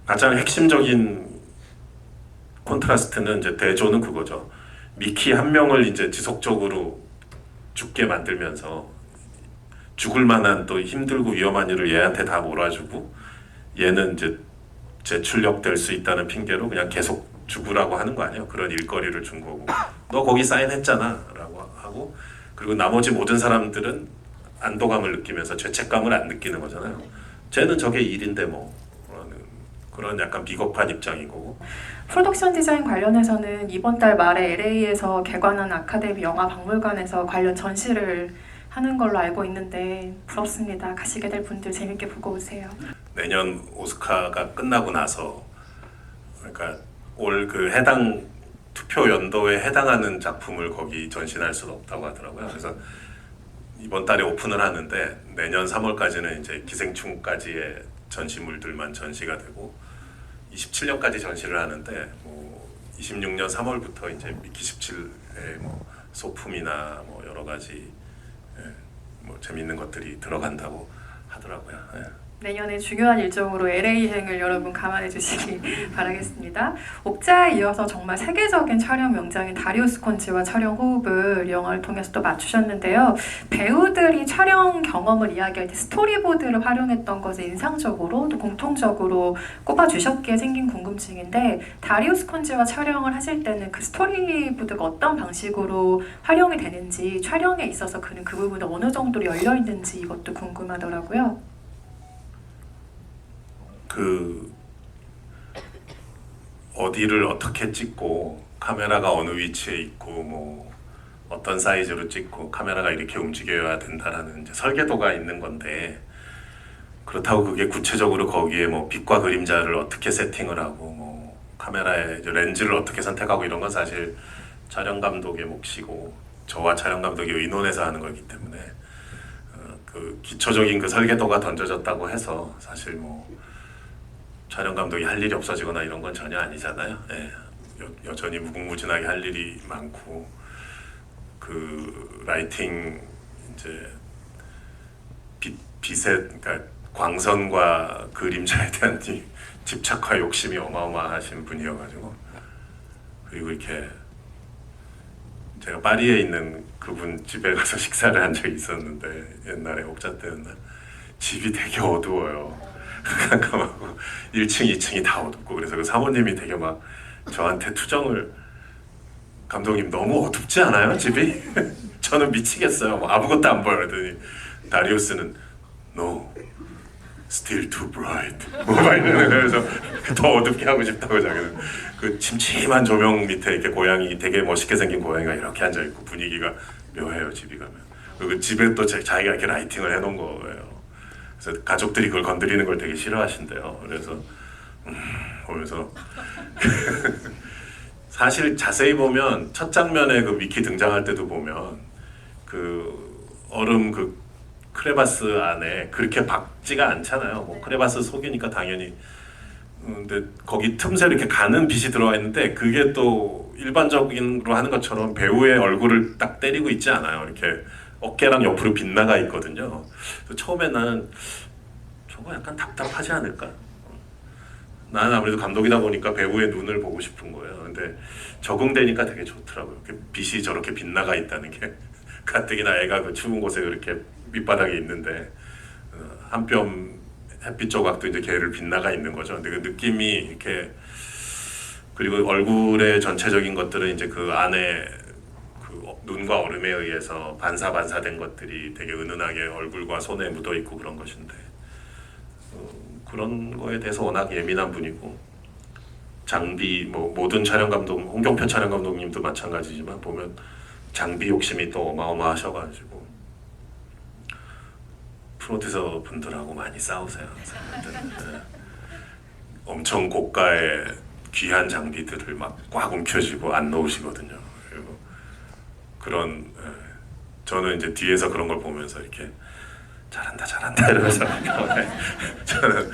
가장 핵심적인 콘트라스트는 이제 대조는 그거죠. 미키 한 명을 이제 지속적으로 죽게 만들면서 죽을 만한 또 힘들고 위험한 일을 얘한테 다 몰아주고 얘는 이제 재출력될 수 있다는 핑계로 그냥 계속 죽으라고 하는 거 아니에요. 그런 일거리를 준 거고 너 거기 사인했잖아 라고 하고 그리고 나머지 모든 사람들은 안도감을 느끼면서 죄책감을 안 느끼는 거잖아요. 쟤는 저게 일인데 뭐 그런 약간 비겁한 입장인 거고. 프로덕션 디자인 관련해서는 이번 달 말에 LA에서 개관한 아카데미 영화 박물관에서 관련 전시를 하는 걸로 알고 있는데 부럽습니다. 가시게 될 분들 재밌게 보고 오세요. 내년 오스카가 끝나고 나서 그러니까 올 그 해당 투표 연도에 해당하는 작품을 거기 전시할 수는 없다고 하더라고요. 그래서 이번 달에 오픈을 하는데 내년 3월까지는 이제 기생충까지의 전시물들만 전시가 되고 27년까지 전시를 하는데 뭐 26년 3월부터 이제 미키 17의 뭐 소품이나 뭐 여러 가지 뭐 재밌는 것들이 들어간다고 하더라고요. 내년에 중요한 일정으로 LA행을 여러분 감안해 주시기 바라겠습니다. 옥자에 이어서 정말 세계적인 촬영 명장인 다리우스 콘치와 촬영 호흡을 영화를 통해서 또 맞추셨는데요. 배우들이 촬영 경험을 이야기할 때 스토리보드를 활용했던 것을 인상적으로 또 공통적으로 꼽아주셨기에 생긴 궁금증인데 다리우스 콘치와 촬영을 하실 때는 그 스토리보드가 어떤 방식으로 활용이 되는지 촬영에 있어서 그는 그 부분이 어느 정도로 열려있는지 이것도 궁금하더라고요. 그 어디를 어떻게 찍고 카메라가 어느 위치에 있고 뭐 어떤 사이즈로 찍고 카메라가 이렇게 움직여야 된다라는 이제 설계도가 있는 건데 그렇다고 그게 구체적으로 거기에 뭐 빛과 그림자를 어떻게 세팅을 하고 뭐 카메라의 이제 렌즈를 어떻게 선택하고 이런 건 사실 촬영 감독의 몫이고 저와 촬영 감독이 의논해서 하는 거기 때문에 그 기초적인 그 설계도가 던져졌다고 해서 사실 뭐 촬영 감독이 할 일이 없어지거나 이런 건 전혀 아니잖아요. 예. 여전히 무궁무진하게 할 일이 많고 그 라이팅 이제 빛의 그러니까 광선과 그림자에 대한 집착과 욕심이 어마어마하신 분이어가지고 그리고 이렇게 제가 파리에 있는 그분 집에 가서 식사를 한 적이 있었는데 옛날에 옥자 때였나 집이 되게 어두워요. 깜깜하고 1층, 2층이 다 어둡고 그래서 그 사모님이 되게 막 저한테 투정을 감독님 너무 어둡지 않아요 집이? 저는 미치겠어요. 뭐 아무것도 안 보여 그러더니 다리우스는 No, still too bright. 뭐 이러는 그래서 더 어둡게 하고 싶다고 자기는 그 침침한 조명 밑에 이렇게 고양이 되게 멋있게 생긴 고양이가 이렇게 앉아 있고 분위기가 묘해요 집이 가면. 그리고 집에 또 자기가 이렇게 라이팅을 해놓은 거예요. 그래서 가족들이 그걸 건드리는 걸 되게 싫어하신대요. 그래서 보면서 사실 자세히 보면 첫 장면에 그 미키 등장할 때도 보면 그 얼음 그 크레바스 안에 그렇게 밝지가 않잖아요. 뭐 크레바스 속이니까 당연히 근데 거기 틈새로 이렇게 가는 빛이 들어와 있는데 그게 또 일반적으로 하는 것처럼 배우의 얼굴을 딱 때리고 있지 않아요. 이렇게 어깨랑 옆으로 빗나가 있거든요. 처음에 나는 저거 약간 답답하지 않을까? 나는 아무래도 감독이다 보니까 배우의 눈을 보고 싶은 거예요. 근데 적응되니까 되게 좋더라고요. 빛이 저렇게 빗나가 있다는 게 가뜩이나 애가 그 추운 곳에 그렇게 밑바닥에 있는데 한 뼘 햇빛 조각도 이제 걔를 빗나가 있는 거죠. 근데 그 느낌이 이렇게 그리고 얼굴의 전체적인 것들은 이제 그 안에 눈과 얼음에 의해서 반사된 것들이 되게 은은하게 얼굴과 손에 묻어 있고 그런 것인데 그런 거에 대해서 워낙 예민한 분이고 장비 뭐 모든 촬영 감독 홍경표 촬영 감독님도 마찬가지지만 보면 장비 욕심이 또 어마어마하셔가지고 프로듀서 분들하고 많이 싸우세요. 네. 엄청 고가의 귀한 장비들을 막 꽉 움켜쥐고 안 놓으시거든요. 그런 저는 이제 뒤에서 그런 걸 보면서 이렇게 잘한다 이러면서 저는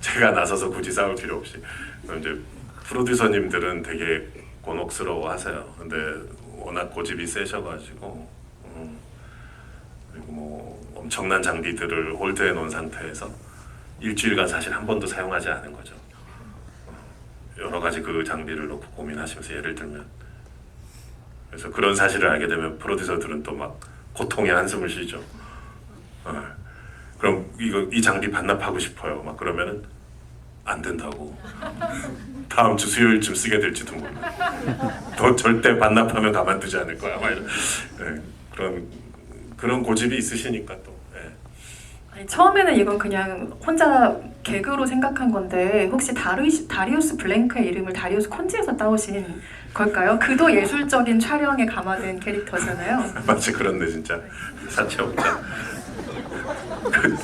제가 나서서 굳이 싸울 필요 없이 이제 프로듀서님들은 되게 곤혹스러워하세요. 근데 워낙 고집이 세셔가지고 그리고 뭐 엄청난 장비들을 홀드해 놓은 상태에서 일주일간 사실 한 번도 사용하지 않은 거죠. 여러 가지 그 장비를 놓고 고민하시면서 예를 들면 그래서 그런 사실을 알게 되면 프로듀서들은 또 막 고통의 한숨을 쉬죠. 그럼 이 장비 반납하고 싶어요. 막 그러면은 안 된다고. 다음 주 수요일쯤 쓰게 될지도 몰라. 너 절대 반납하면 가만두지 않을 거야. 막 이런 그런 고집이 있으시니까 또. 예. 아니, 처음에는 이건 그냥 혼자 개그로 생각한 건데 혹시 다리우스 블랭크의 이름을 다리우스 콘지에서 따오신 걸까요? 그도 예술적인 촬영에 감화된 캐릭터잖아요. 마치 그런데 진짜 사채업자.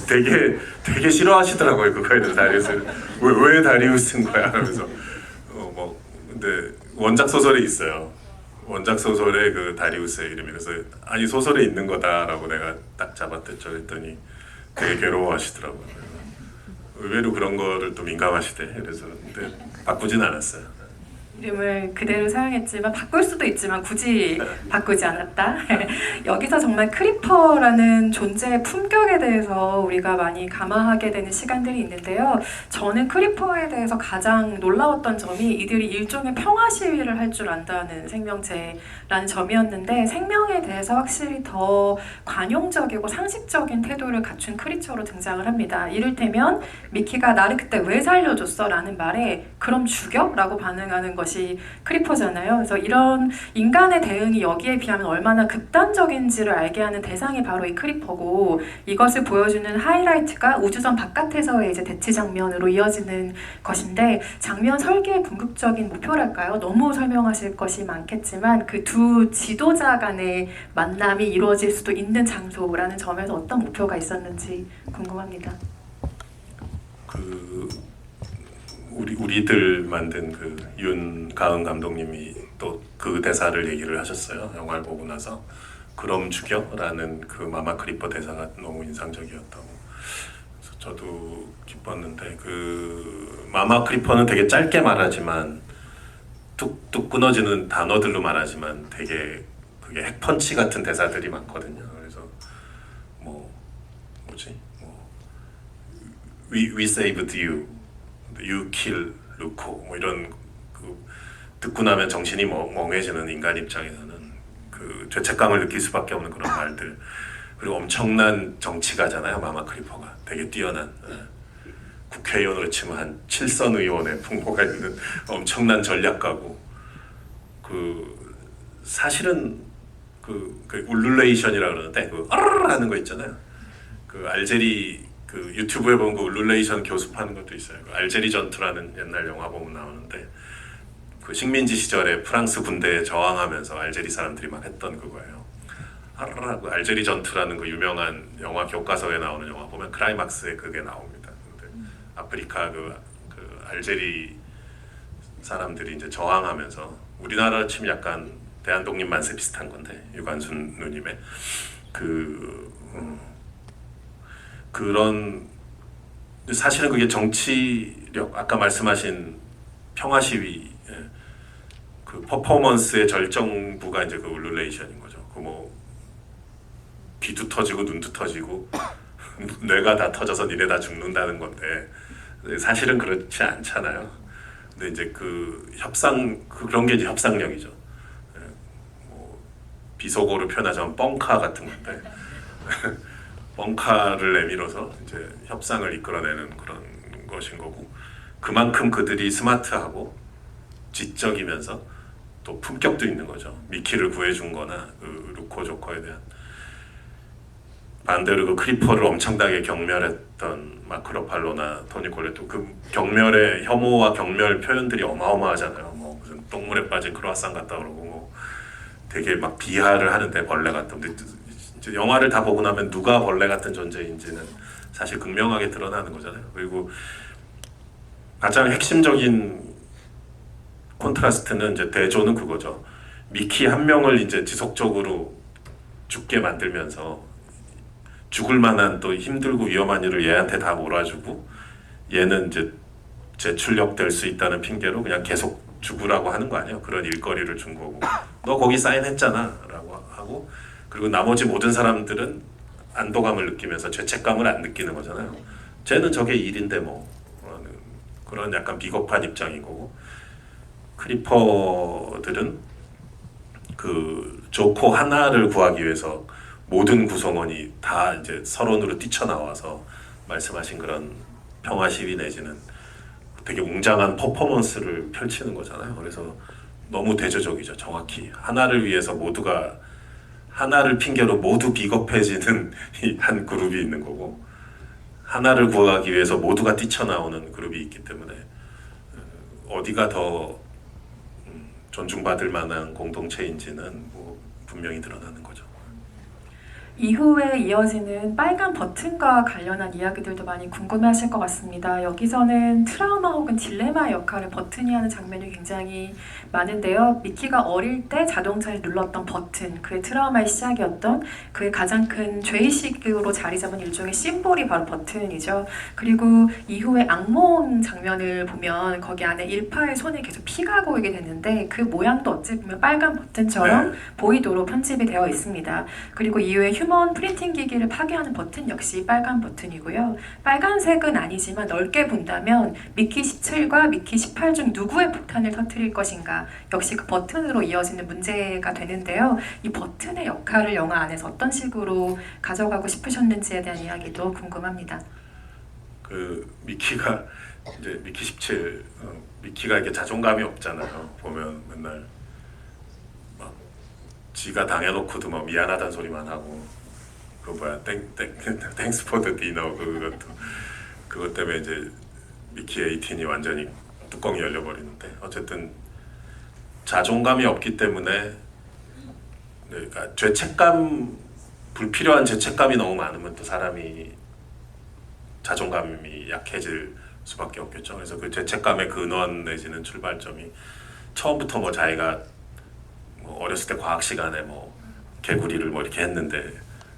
되게 싫어하시더라고요 그거에 대해서 다리우스. 왜 다리우스인 거야? 하면서 뭐 근데 원작 소설이 있어요. 원작 소설에 그 다리우스의 이름이 그래서 아니 소설에 있는 거다라고 내가 딱 잡아댔죠. 했더니 되게 괴로워하시더라고요. 의외로 그런 거를 또 민감하시대. 그래서 근데 바꾸진 않았어요. 이름을 그대로 사용했지만 바꿀 수도 있지만 굳이 바꾸지 않았다. 여기서 정말 크리퍼라는 존재의 품격에 대해서 우리가 많이 감화하게 되는 시간들이 있는데요. 저는 크리퍼에 대해서 가장 놀라웠던 점이 이들이 일종의 평화 시위를 할 줄 안다는 생명체라는 점이었는데 생명에 대해서 확실히 더 관용적이고 상식적인 태도를 갖춘 크리처로 등장을 합니다. 이를테면 미키가 나를 그때 왜 살려줬어? 라는 말에 그럼 죽여? 라고 반응하는 것이 크리퍼잖아요. 그래서 이런 인간의 대응이 여기에 비하면 얼마나 극단적인지를 알게 하는 대상이 바로 이 크리퍼고 이것을 보여주는 하이라이트가 우주선 바깥에서의 이제 대치 장면으로 이어지는 것인데 장면 설계의 궁극적인 목표랄까요? 너무 설명하실 것이 많겠지만 그 두 지도자 간의 만남이 이루어질 수도 있는 장소라는 점에서 어떤 목표가 있었는지 궁금합니다. 우리들 만든 그 윤가은 감독님이 또 그 대사를 얘기를 하셨어요. 영화를 보고 나서 그럼 죽여라는 그 마마 크리퍼 대사가 너무 인상적이었다고. 그래서 저도 기뻤는데 그 마마 크리퍼는 되게 짧게 말하지만 뚝뚝 끊어지는 단어들로 말하지만 되게 그게 핵펀치 같은 대사들이 많거든요. 그래서 We saved you. You kill 루코 뭐 이런 그 듣고 나면 정신이 멍해지는 인간 입장에서는 그 죄책감을 느낄 수밖에 없는 그런 말들. 그리고 엄청난 정치가잖아요. 마마 크리퍼가 되게 뛰어난 국회의원으로 치면 한 7선 의원의 풍모가 있는 엄청난 전략가고 그 사실은 그 울룰레이션이라 그러는데 그 어르르 하는 거 있잖아요. 그 알제리 그 유튜브에 보면 그 울룰레이션 교습하는 것도 있어요. 그 알제리 전투라는 옛날 영화 보면 나오는데 그 식민지 시절에 프랑스 군대에 저항하면서 알제리 사람들이 막 했던 그거예요. 그 알제리 전투라는 그 유명한 영화 교과서에 나오는 영화 보면 클라이막스에 그게 나옵니다. 근데 아프리카 그 알제리 사람들이 이제 저항하면서 우리나라 치면 약간 대한독립 만세 비슷한 건데 유관순 누님의 그런 사실은 그게 정치력 아까 말씀하신 평화 시위 그 퍼포먼스의 절정부가 이제 그 울룰레이션인 거죠. 그 뭐 귀도 터지고 눈도 터지고 뇌가 다 터져서 니네 다 죽는다는 건데 사실은 그렇지 않잖아요. 근데 이제 그 그런 게 이제 협상력이죠. 뭐 비속어로 표현하자면 뻥카 같은 건데. 뻥카를 내밀어서 이제 협상을 이끌어내는 그런 것인 거고 그만큼 그들이 스마트하고 지적이면서 또 품격도 있는 거죠. 미키를 구해준 거나 그 루코 조커에 대한 반대로 그 크리퍼를 엄청나게 경멸했던 마크 러팔로나 토니 콜렛도 그 경멸의 혐오와 경멸 표현들이 어마어마하잖아요. 뭐 무슨 똥물에 빠진 크로아상 같다 그러고 뭐 되게 막 비하를 하는데 벌레 같다. 근데 영화를 다 보고 나면 누가 벌레 같은 존재인지는 사실 극명하게 드러나는 거잖아요. 그리고 가장 핵심적인 콘트라스트는 이제 대조는 그거죠. 미키 한 명을 이제 지속적으로 죽게 만들면서 죽을 만한 또 힘들고 위험한 일을 얘한테 다 몰아주고 얘는 이제 재출력될 수 있다는 핑계로 그냥 계속 죽으라고 하는 거 아니에요. 그런 일거리를 준 거고 너 거기 사인했잖아 라고 하고 그리고 나머지 모든 사람들은 안도감을 느끼면서 죄책감을 안 느끼는 거잖아요. 쟤는 저게 일인데 뭐 그런 약간 비겁한 입장인 거고 크리퍼들은 그 조커 하나를 구하기 위해서 모든 구성원이 다 이제 서론으로 뛰쳐나와서 말씀하신 그런 평화 시위 내지는 되게 웅장한 퍼포먼스를 펼치는 거잖아요. 그래서 너무 대조적이죠. 정확히 하나를 위해서 모두가 하나를 핑계로 모두 비겁해지는 이 한 그룹이 있는 거고 하나를 구하기 위해서 모두가 뛰쳐나오는 그룹이 있기 때문에 어디가 더 존중받을 만한 공동체인지는 뭐 분명히 드러나는 거죠. 이후에 이어지는 빨간 버튼과 관련한 이야기들도 많이 궁금해하실 것 같습니다. 여기서는 트라우마 혹은 딜레마 역할을 버튼이 하는 장면이 굉장히 많은데요. 미키가 어릴 때 자동차를 눌렀던 버튼, 그의 트라우마의 시작이었던 그의 가장 큰 죄의식으로 자리 잡은 일종의 심볼이 바로 버튼이죠. 그리고 이후에 악몽 장면을 보면 거기 안에 일파의 손에 계속 피가 고이게 되는데 그 모양도 어찌 보면 빨간 버튼처럼 보이도록 편집이 되어 있습니다. 그리고 이후에 휴먼 프린팅 기기를 파괴하는 버튼 역시 빨간 버튼이고요. 빨간색은 아니지만 넓게 본다면 미키 17과 미키 18 중 누구의 폭탄을 터뜨릴 것인가 역시 그 버튼으로 이어지는 문제가 되는데요. 이 버튼의 역할을 영화 안에서 어떤 식으로 가져가고 싶으셨는지에 대한 이야기도 궁금합니다. 그 미키가 이제 미키 17 미키가 이게 자존감이 없잖아요. 보면 맨날 막 지가 당해놓고도 막 미안하다는 소리만 하고 그 뭐야 땡스 포드 디너 그것 때문에 이제 미키 18이 완전히 뚜껑이 열려버리는데 어쨌든 자존감이 없기 때문에 그러니까 죄책감 불필요한 죄책감이 너무 많으면 또 사람이 자존감이 약해질 수밖에 없겠죠. 그래서 그 죄책감의 근원 내지는 출발점이 처음부터 뭐 자기가 뭐 어렸을 때 과학 시간에 뭐 개구리를 뭐 이렇게 했는데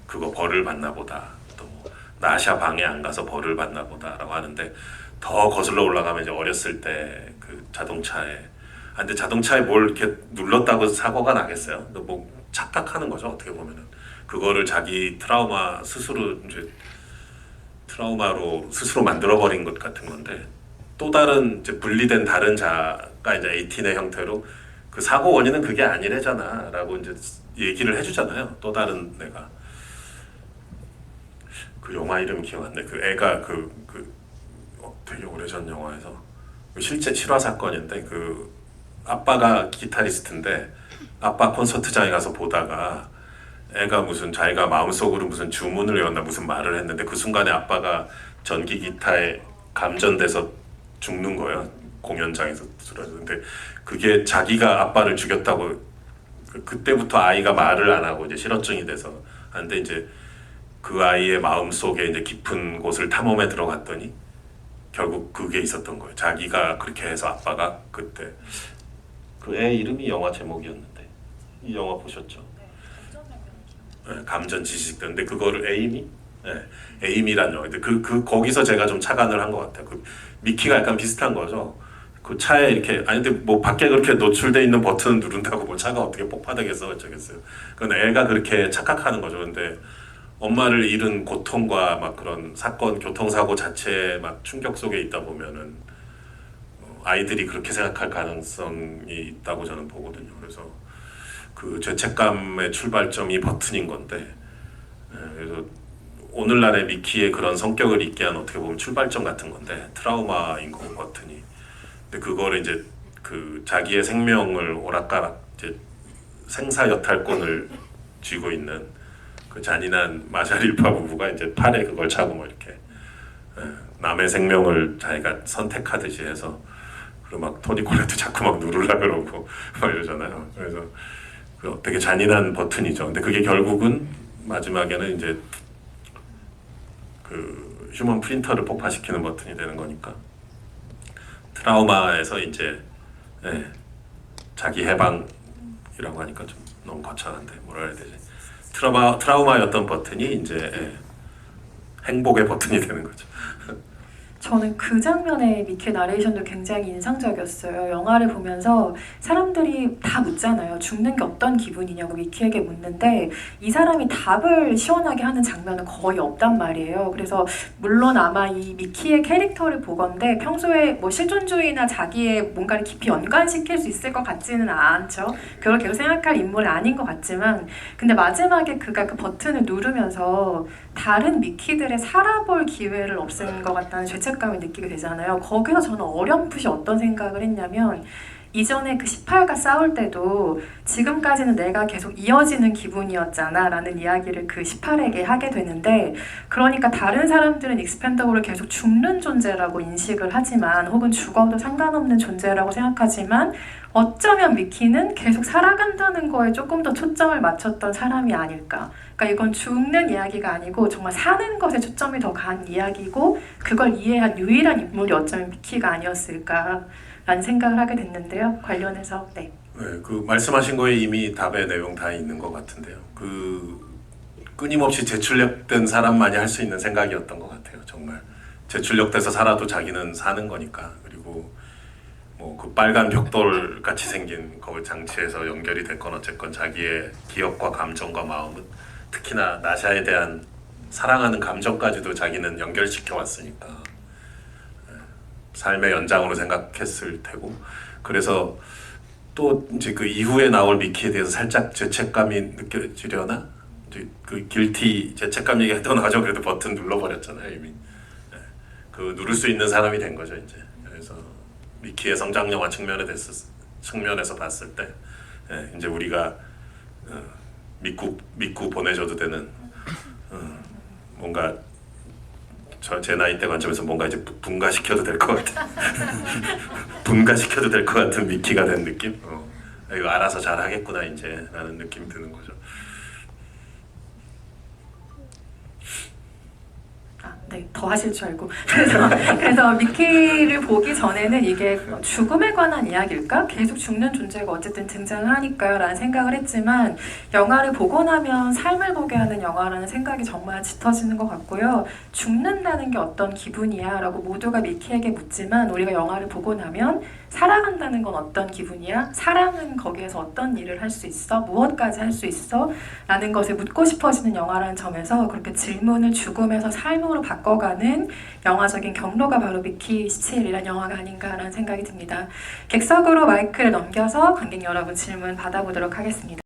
그거 벌을 받나 보다. 또 뭐 나샤 방에 안 가서 벌을 받나 보다라고 하는데 더 거슬러 올라가면 이제 어렸을 때 그 자동차에 근데 자동차에 뭘 이렇게 눌렀다고 사고가 나겠어요? 뭐 착각하는 거죠. 어떻게 보면은 그거를 자기 트라우마 스스로 이제 트라우마로 스스로 만들어버린 것 같은 건데 또 다른 이제 분리된 다른 자가 이제 18의 형태로 그 사고 원인은 그게 아니래잖아 라고 이제 얘기를 해주잖아요. 또 다른 애가 그 영화 이름 기억 안 나. 그 애가 되게 오래전 영화에서 실제 실화 사건인데 그 아빠가 기타리스트인데 아빠 콘서트장에 가서 보다가 애가 무슨 자기가 마음속으로 무슨 주문을 외웠나 무슨 말을 했는데 그 순간에 아빠가 전기 기타에 감전돼서 죽는 거예요. 공연장에서 쓰러졌는데 그게 자기가 아빠를 죽였다고 그때부터 아이가 말을 안 하고 이제 실어증이 돼서 하는데 이제 그 아이의 마음 속에 이제 깊은 곳을 탐험에 들어갔더니 결국 그게 있었던 거예요. 자기가 그렇게 해서 아빠가 그때 그 애 이름이 영화 제목이었는데 이 영화 보셨죠? 네, 감전 지식들. 근데 그거를 에이미? 네, 에이미란 영화. 근데 거기서 제가 좀 착안을 한 것 같아요. 그 미키가 약간 비슷한 거죠. 그 차에 이렇게 아니 근데 뭐 밖에 그렇게 노출돼 있는 버튼을 누른다고 뭐 차가 어떻게 폭파되겠어 어쩌겠어요. 근데 애가 그렇게 착각하는 거죠. 근데 엄마를 잃은 고통과 막 그런 사건 교통사고 자체에 막 충격 속에 있다 보면은 아이들이 그렇게 생각할 가능성이 있다고 저는 보거든요. 그래서 그 죄책감의 출발점이 버튼인 건데 그래서 오늘날의 미키의 그런 성격을 있게 한 어떻게 보면 출발점 같은 건데 트라우마인 거고 버튼이. 근데 그거를 이제 그 자기의 생명을 오락가락 이제 생사 여탈권을 쥐고 있는 그 잔인한 마샬일파 부부가 이제 팔에 그걸 차고 뭐 이렇게 남의 생명을 자기가 선택하듯이 해서 그리고 막 토니 콜레트 자꾸 막 누르려 그러고 막 이러잖아요. 그래서 그 되게 잔인한 버튼이죠. 근데 그게 결국은 마지막에는 이제 그 휴먼 프린터를 폭파시키는 버튼이 되는 거니까 트라우마에서 이제 자기 해방이라고 하니까 좀 너무 거창한데 뭐라 해야 되지? 트라우마였던 버튼이 이제 행복의 버튼이 되는 거죠. 저는 그 장면의 미키 나레이션도 굉장히 인상적이었어요. 영화를 보면서 사람들이 다 묻잖아요. 죽는 게 어떤 기분이냐고 미키에게 묻는데 이 사람이 답을 시원하게 하는 장면은 거의 없단 말이에요. 그래서 물론 아마 이 미키의 캐릭터를 보건대 평소에 뭐 실존주의나 자기의 뭔가를 깊이 연관시킬 수 있을 것 같지는 않죠. 그걸 계속 생각할 인물은 아닌 것 같지만 근데 마지막에 그가 그 버튼을 누르면서 다른 미키들의 살아볼 기회를 없앤 것 같다는 죄책감을 느끼게 되잖아요. 거기서 저는 어렴풋이 어떤 생각을 했냐면 이전에 그 18과 싸울 때도 지금까지는 내가 계속 이어지는 기분이었잖아 라는 이야기를 그 18에게 하게 되는데 그러니까 다른 사람들은 익스펜더블을 계속 죽는 존재라고 인식을 하지만 혹은 죽어도 상관없는 존재라고 생각하지만 어쩌면 미키는 계속 살아간다는 거에 조금 더 초점을 맞췄던 사람이 아닐까. 그러니까 이건 죽는 이야기가 아니고 정말 사는 것에 초점이 더 간 이야기고 그걸 이해한 유일한 인물이 어쩌면 미키가 아니었을까라는 생각을 하게 됐는데요. 관련해서 네. 네, 그 말씀하신 거에 이미 답의 내용 다 있는 것 같은데요. 그 끊임없이 재출력된 사람만이 할 수 있는 생각이었던 것 같아요. 정말 재출력돼서 살아도 자기는 사는 거니까. 그리고 뭐 그 빨간 벽돌 같이 생긴 거울 장치에서 연결이 됐건 어쨌건 자기의 기억과 감정과 마음은 특히나 나샤에 대한 사랑하는 감정까지도 자기는 연결시켜 왔으니까 삶의 연장으로 생각했을 테고 그래서 또 이제 그 이후에 나올 미키에 대해서 살짝 죄책감이 느껴지려나? 이제 그 길티 죄책감 얘기했던 하죠. 그래도 버튼 눌러버렸잖아요 이미. 그 누를 수 있는 사람이 된 거죠 이제. 그래서 미키의 성장 영화 측면에서 봤을 때 이제 우리가 믿고 보내줘도 되는 뭔가 제 나이 대 관점에서 뭔가 이제 분가시켜도 될 것 같은 분가시켜도 될 것 같은 미키가 된 느낌. 이거 알아서 잘 하겠구나 이제 라는 느낌이 드는 거죠. 네, 더 하실 줄 알고. 그래서 미키를 보기 전에는 이게 죽음에 관한 이야기일까? 계속 죽는 존재가 어쨌든 등장을 하니까요 라는 생각을 했지만 영화를 보고 나면 삶을 보게 하는 영화라는 생각이 정말 짙어지는 것 같고요. 죽는다는 게 어떤 기분이야? 라고 모두가 미키에게 묻지만 우리가 영화를 보고 나면 살아간다는 건 어떤 기분이야? 사랑은 거기에서 어떤 일을 할 수 있어? 무엇까지 할 수 있어? 라는 것을 묻고 싶어지는 영화라는 점에서 그렇게 질문을 죽음에서 삶으로 바꿔가는 영화적인 경로가 바로 미키 17이라는 영화가 아닌가라는 생각이 듭니다. 객석으로 마이크를 넘겨서 관객 여러분 질문 받아보도록 하겠습니다.